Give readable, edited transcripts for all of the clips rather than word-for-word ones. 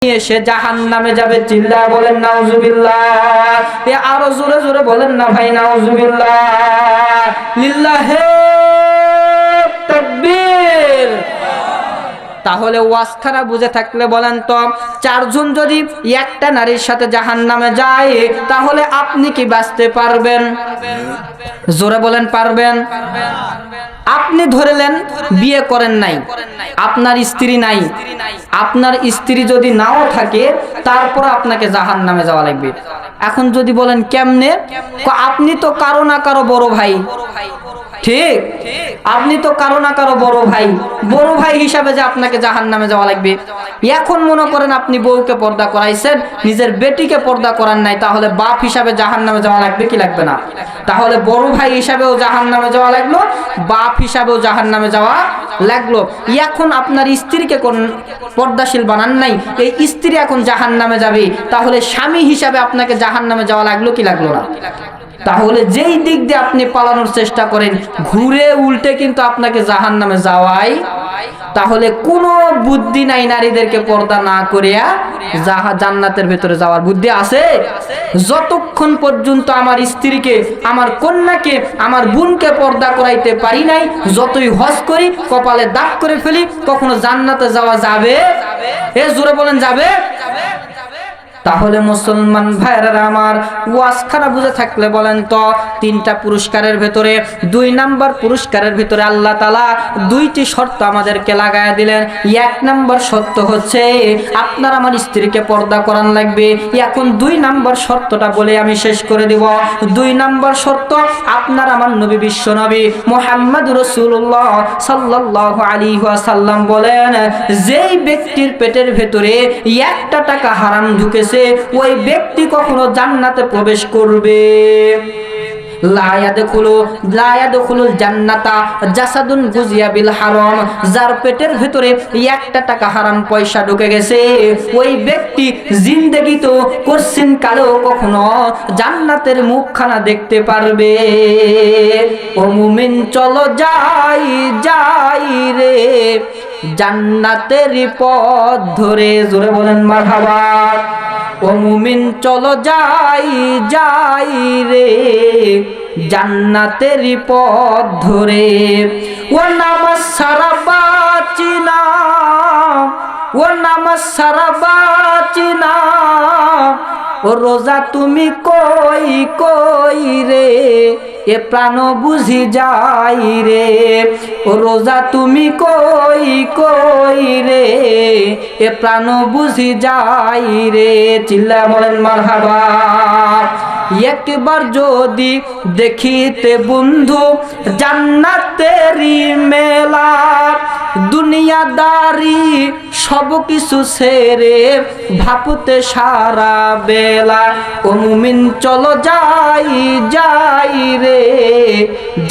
এসে জাহান্নামে যাবে। চিল্লায় বলেন নাউজুবিল্লাহ। আরো জোরে জোরে বলেন না ভাই নাউজুবিল্লাহ। লিল্লাহে তাকবীর। তাহলে ওয়াজখানা বুঝে থাকলে বলেন তো, চারজন যদি একটা নারীর সাথে জাহান্নামে যায় তাহলে আপনি কি বাঁচতে পারবেন? জোরে বলেন পারবেন? আপনি ধরেলেন বিয়ে করেন নাই, আপনার স্ত্রী নাই, আপনার স্ত্রী যদি নাও থাকে তারপর আপনাকে জাহান্নামে যাওয়া লাগবে। এখন যদি বলেন কেমনে, আপনি তো কারো না কারো বড় ভাই, ঠিক? আপনি তো কারো না কারো বড় ভাই হিসাবে যে আপনাকে জাহান্নামে যাওয়া লাগবে। এখন মনে করেন আপনি বউকে পর্দা করাইছেন, নিজের বেটিকে পর্দা করান নাই, তাহলে বাপ হিসাবে জাহান্নামে যাওয়া লাগবে কি লাগবে না? তাহলে বড় ভাই হিসাবেও জাহান্নামে যাওয়া লাগলো, বাপ হিসাবেও জাহান্নামে যাওয়া লাগলো। এখন আপনার স্ত্রীকে কোন পর্দাশীল বানান নাই, এই স্ত্রী এখন জাহান্নামে যাবে, তাহলে স্বামী হিসাবে আপনাকে জাহান্নামে যাওয়া লাগলো কি লাগলো না? তাহলে যেই দিক দিয়ে আপনি পালানোর চেষ্টা করেন ঘুরে উল্টে কিন্তু আপনাকে জাহান্নামে যাওয়াই। তাহলে কোনো বুদ্ধি নাই নারীদেরকে পর্দা না করিয়া জান্নাতের ভেতরে যাওয়ার বুদ্ধি আছে? যতক্ষণ পর্যন্ত আমার স্ত্রীকে, আমার কন্যাকে, আমার বোনকে পর্দা করাইতে পারি নাই, যতই হজ করি, কপালে দাগ করে ফেলি, কখনো জান্নাতে যাওয়া যাবে? জোরে বলেন যাবে? তাহলে মুসলমান ভাইরা আমার, ওয়াজখানা বুঝে থাকলে বলেন তো, তিনটা পুরস্কারের ভেতরে 2 নাম্বার পুরস্কারের ভিতরে আল্লাহ তাআলা 2টি শর্ত আমাদেরকে লাগায়া দিলেন। 1 নাম্বার শর্ত হচ্ছে আপনার আমার স্ত্রীকে পর্দা করান লাগবে। এখন 2 নাম্বার শর্তটা বলে আমি শেষ করে দিব। 2 নাম্বার শর্ত, আপনার আমার নবী, বিশ্ব নবী মুহাম্মদ রাসূলুল্লাহ সাল্লাল্লাহু আলাইহি ওয়াসাল্লাম বলেন, যেই ব্যক্তির পেটের ভেতরে 1 টাকা হারাম ঢুকেছে ওই ব্যক্তি কখনো জান্নাতে প্রবেশ করবে লা ইয়াদখুলুল জান্নাতা জাসাদুন গুজিয়া বিল হারাম। যার পেটের ভিতরে 1 টাকা হারাম পয়সা ঢুকে গেছে ওই ব্যক্তি জিন্দেগিতে কোশ্চিন কালেও কখনো জান্নাতের মুখখানা দেখতে পারবে। ও মুমিন চলো যাই যাই রে জান্নাতের পথ ধরে। জোরে বলেন মারহাবা। ও মুমিন চলো যাই যাই রে জান্নাতের পথ ধরে। ও নামাজ সারা বাঁচি না, ও নামাজ সারা বাঁচি না, ও রোজা তুমি কই কই রে এ প্রাণ বুঝি যাই রে। ও রোজা তুমি কই কই রে এ প্রাণ বুঝি যাই রে। চিল্লা বলেন মারহাবা। একবার যদি দেখিতে বন্ধু জান্নাতেরই মেলা, দুনিয়াদারি সব কিছু ছেড়ে ভাবতে সারা বেলা। ও মুমিন চলো যাই যাই রে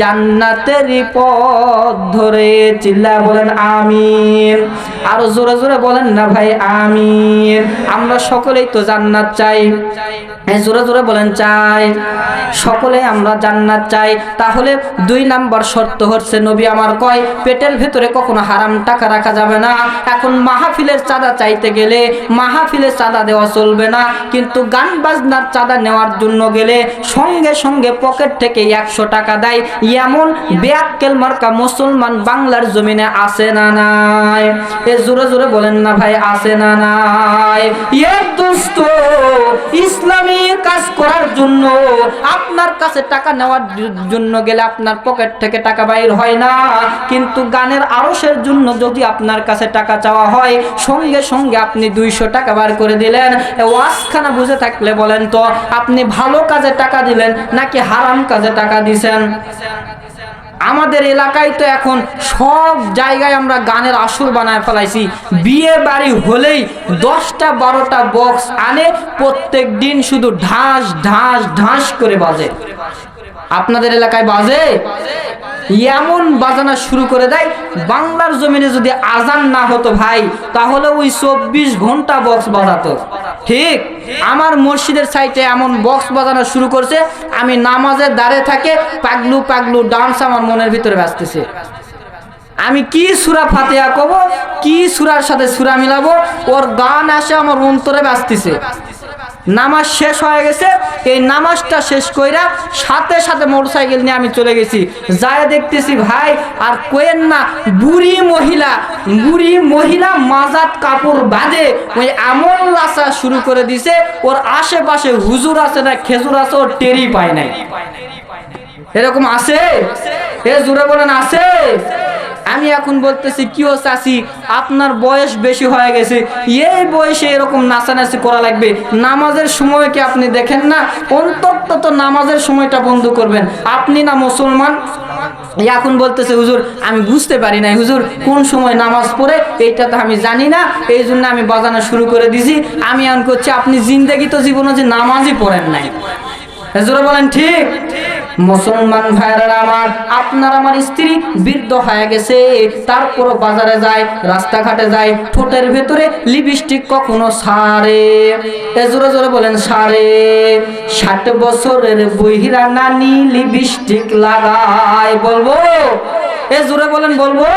জান্নাতেরই পথ ধরে। চিল্লা বলেন আমিন। আরো জোরে জোরে বলেন না ভাই আমিন। আমরা সকলেই তো জান্নাত চাই, জোরে জোরে বলেন চাই। সকলে আমরা জান্নাত চাই। তাহলে 2 নাম্বার শর্ত হচ্ছে, নবী আমার কয় পেটের ভেতরে কখনো হারাম টাকা রাখা যাবে না। এখন মাহফিলের চাঁদা চাইতে গেলে মাহফিলের চাঁদা দেওয়া চলবে না, কিন্তু গান বাজনার চাঁদা নেওয়ার জন্য গেলে সঙ্গে সঙ্গে পকেট থেকে 100 টাকা দেয়। এমন বেয়াক্কেল মার্কা মুসলমান বাংলার জমিনে আছে না নাই? জোরে জোরে বলেন না ভাই আছে না নাই? দোস্ত, ইসলামী কাজ করার জন্য আপনার কাছে টাকা নেওয়ার জন্য গেলে আপনার পকেট থেকে টাকা বাইর হয় না, কিন্তু গানের আরশের জন্য যদি আপনার কাছে টাকা চাওয়া হয় সঙ্গে সঙ্গে আপনি 200 টাকা বার করে দিলেন। ওয়াজখানা বুঝে থাকলে বলেন তো, আপনি ভালো কাজে টাকা দিলেন নাকি হারাম কাজে টাকা দিছেন? আমাদের এলাকায় তো এখন সব জায়গায় আমরা গানের আসর বানায় ফেলাইছি। বিয়ে বাড়ি হলেই 10টা 12টা বক্স আনে, প্রত্যেক দিন শুধু ঢাস ঢাস ঢাস করে বাজে। আপনাদের এলাকায় বাজে? এমন বাজানো শুরু করে দেয়, বাংলার জমিনে যদি আজান না হতো ভাই তাহলে ওই 24 ঘন্টা বক্স বাজাতো। ঠিক আমার মসজিদের সাইডে এমন বক্স বাজানো শুরু করছে, আমি নামাজের দাঁড়ে থাকে পাগলু পাগলু ডান্স আমার মনের ভিতরে বাজতেছে। আমি কি সূরা ফাতিহা কব, কি সূরার সাথে সূরা মিলাবো, ওর গান আসে আমার অন্তরে বাজতেছে। নামাজ শেষ হয়ে গেছে, এই নামাজটা শেষ কইরা সাথে সাথে মোটরসাইকেল নিয়ে আমি চলে গেছি। যায় দেখতেছি ভাই আর কোয়েন না, বুড়ি মহিলা মাজাত কাপড় বাঁধে ওই আমল লাসা শুরু করে দিছে। ওর আশেপাশে হুজুর আছে না খেজুর আছে, ওর টেরি পায় নাই। এরকম আছে? এ জোরে বলেন আছে? আমি এখন বলতেছি কি ও চাচি, আপনার বয়স বেশি হয়ে গেছে, এই বয়সে এরকম নাচানাচি করা লাগবে? নামাজের সময় কি আপনি দেখেন না? অন্তত তো নামাজের সময়টা বন্ধ করবেন। আপনি না মুসলমান? এখন বলতেছে হুজুর আমি বুঝতে পারি নাই, হুজুর কোন সময় নামাজ পড়ে এইটা তো আমি জানি না, এই জন্য আমি বাজানো শুরু করে দিছি। আমি এখন করছি আপনি জিন্দেগি তো জীবনে যে নামাজই পড়েন নাই। হুজুর বলেন ঠিক? মুসলমান ভাইরা আমার, আপনার আমার স্ত্রী বৃদ্ধ হয়ে গেছে, তারপরও বাজারে যায়, রাস্তাঘাটে যায়, ঠোঁটের ভেতরে লিপস্টিক কখনো সারে, জোরে জোরে বলেন সারে। 60 বছরের বহিরা নানি লিপস্টিক লাগায়, বলবো? জোরে বলেন বলবো?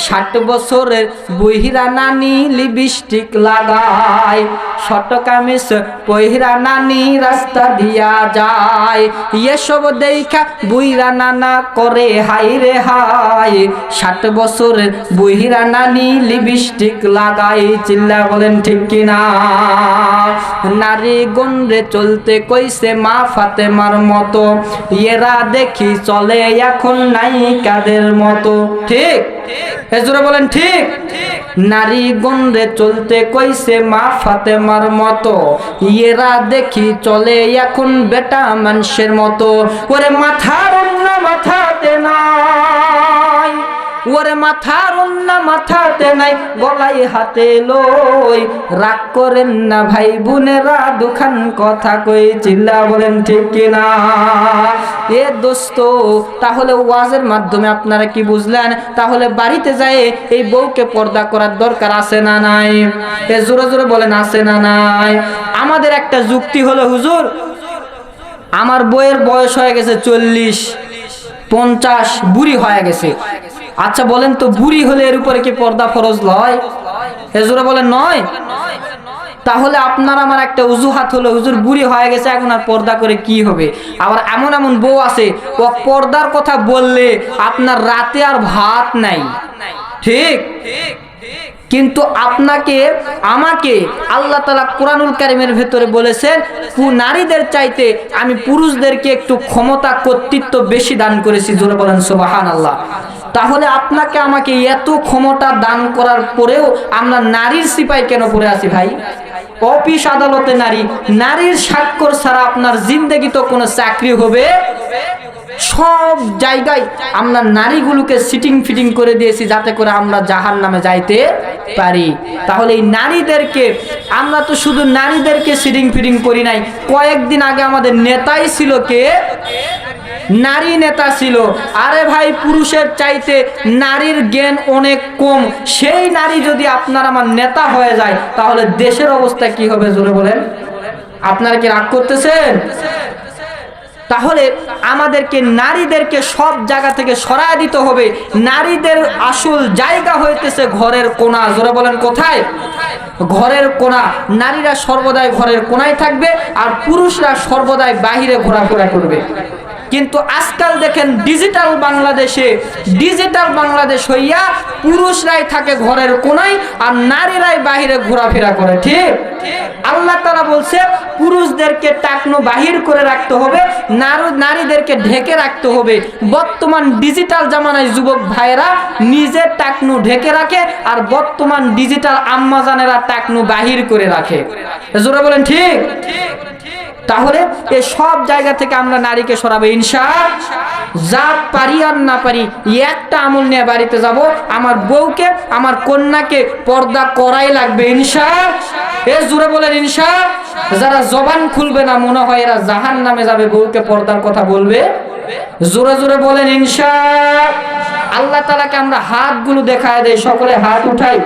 60 বছরের বহিরা নানি লিপস্টিক লাগায়, শর্ট কামিজ পহিরা নানি রাস্তা দিয়া যায়, এসব দেখা বুইরা নানা করে হাই রে হাই। 60 বছরের বহিরা নানি লিপস্টিক লাগায়, চিল্লা বলেন ঠিক কিনা? নারী গন্ডে চলতে কইছে মা ফাতেমার মতো, এরা দেখি চলে এখন নায়িকাদের মতো। ঠিক? জোরে বলেন ঠিক? নারী গন্ডে চলতে কইছে মা ফাতেমার মতো, এরা দেখি চলে এখন বেটা মানুষের মতো। ওরে মাথার ওন্না মাথাতে নাই, ওরে মাথার ওন্না মাথাতে নাই, গলায় হাতে লই, রাগ করেন না ভাই বোনেরা দুখান কথা কই, চিল্লা বলেন ঠিক কিনা? এ দোস্ত, তাহলে ওয়াজের মাধ্যমে আপনারা কি বুঝলেন? তাহলে বাড়িতে যায় এই বউকে পর্দা করার দরকার আছে না নাই? এ জোরে জোরে বলেন আছে না নাই? আমাদের একটা যুক্তি হলো হুজুর আমার বউয়ের বয়স হয়ে গেছে 40-50, বুড়ি হয়ে গেছে। আচ্ছা বলেন তো, বুড়ি হলে এর উপরে কি পর্দা ফরজ নয়? এ জোরে বলেন নয়? তাহলে আপনার আমার একটা অজুহাত হলো হুজুর বুড়ি হয়ে গেছে, এখন আর পর্দা করে কি হবে? আবার এমন এমন বউ আছে ও পর্দার কথা বললে আপনার রাতে আর ভাত নাই। ঠিক? কিন্তু আপনাকে আমাকে আল্লাহ তাআলা কোরআনুল কারীমের ভেতরে বলেছেন নারীদের চাইতে আমি পুরুষদেরকে একটু ক্ষমতা কর্তৃত্ব বেশি দান করেছি। জোরে বলেন সুবহানাল্লাহ। তাহলে আপনাকে আমাকে এত ক্ষমতা দান করার পরেও আমরা নারীর সিপাই কেন পড়ে আছি ভাই? অফিস আদালতে নারী, নারীর স্বাক্ষর ছাড়া আপনার জিন্দেগি তো কোনো চাকরি হবে? সব জায়গায় আমরা নারীগুলোকে সিটিং ফিটিং করে দিয়েছি যাতে করে আমরা জাহান্নামে যাইতে পারি। তাহলে এই নারীদেরকে আমরা তো শুধু নারীদেরকে সিটিং ফিটিং করি নাই, কয়েকদিন আগে আমাদের নেতাই ছিল কে? নারী নেতা ছিল। আরে ভাই পুরুষের চাইতে নারীর জ্ঞান অনেক কম, সেই নারী যদি আপনার আমার নেতা হয়ে যায় তাহলে দেশের অবস্থা কি হবে? জোরে বলেন। আপনারা কি রাগ করতেছেন? তাহলে আমাদেরকে নারীদেরকে সব জায়গা থেকে সরায় দিতে হবে। নারীদের আসল জায়গা হইতেছে ঘরের কোণা। জোরে বলেন কোথায়? ঘরের কোণা। নারীরা সর্বদাই ঘরের কোণায় থাকবে আর পুরুষরা সর্বদাই বাহিরে ঘোরাফেরা করবে। কিন্তু আজকাল দেখেন ডিজিটাল বাংলাদেশ হইয়া পুরুষরাই থাকে ঘরের কোণায় আর নারীরাই বাহিরে ঘোরাফেরা করে। ঠিক? আল্লাহ তাআলা বলছে পুরুষদেরকে টাকনো বাহির করে রাখতে হবে, নারীদেরকে ঢেকে রাখতে হবে। বর্তমান ডিজিটাল জামানায় যুবক ভাইয়েরা নিজের টাকনো ঢেকে রাখে আর বর্তমান ডিজিটাল আম্মাজানেরা টাকনো বাহির করে রাখে। জোরে বলেন ঠিক? তাহলে এই সব জায়গা থেকে আমরা নারীকে সরাবো ইনশাআল্লাহ। যা পারি আর না পারি একটা আমল নিয়ে বাড়িতে যাব, আমার বউকে আমার কন্যাকে পর্দা করাই লাগবে ইনশাআল্লাহ। এ জোরে বলেন ইনশাআল্লাহ। যারা জবান খুলবে না মনে হয় এরা জাহান্নামে যাবে, বউকে পর্দার কথা বলবে। জোরে জোরে বলেন ইনশাআল্লাহ। আল্লাহ তাআলাকে আমরা হাতগুলো দেখায় দেই, সকলে হাত উঠাই।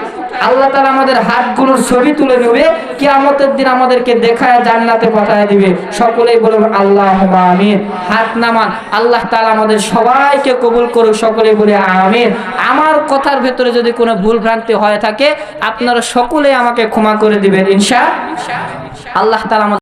আল্লাহ তাআলা আমাদের হাতগুলোর ছবি তুলে নেবে, কিয়ামতের দিন আমাদেরকে দেখায় জান্নাতে পাঠিয়ে দিবে। সকলেই বলুন আল্লাহুম্মা আমিন। হাত নামান, আল্লাহ তাআলা আমাদের সবাইকে কবুল করুক, সকলেই বলে আমিন। আমার কথার ভেতরে যদি কোনো ভুল ভ্রান্তি হয়ে থাকে আপনারা সকলেই আমাকে ক্ষমা করে দিবেন ইনশাআল্লাহ। আল্লাহ তাআলা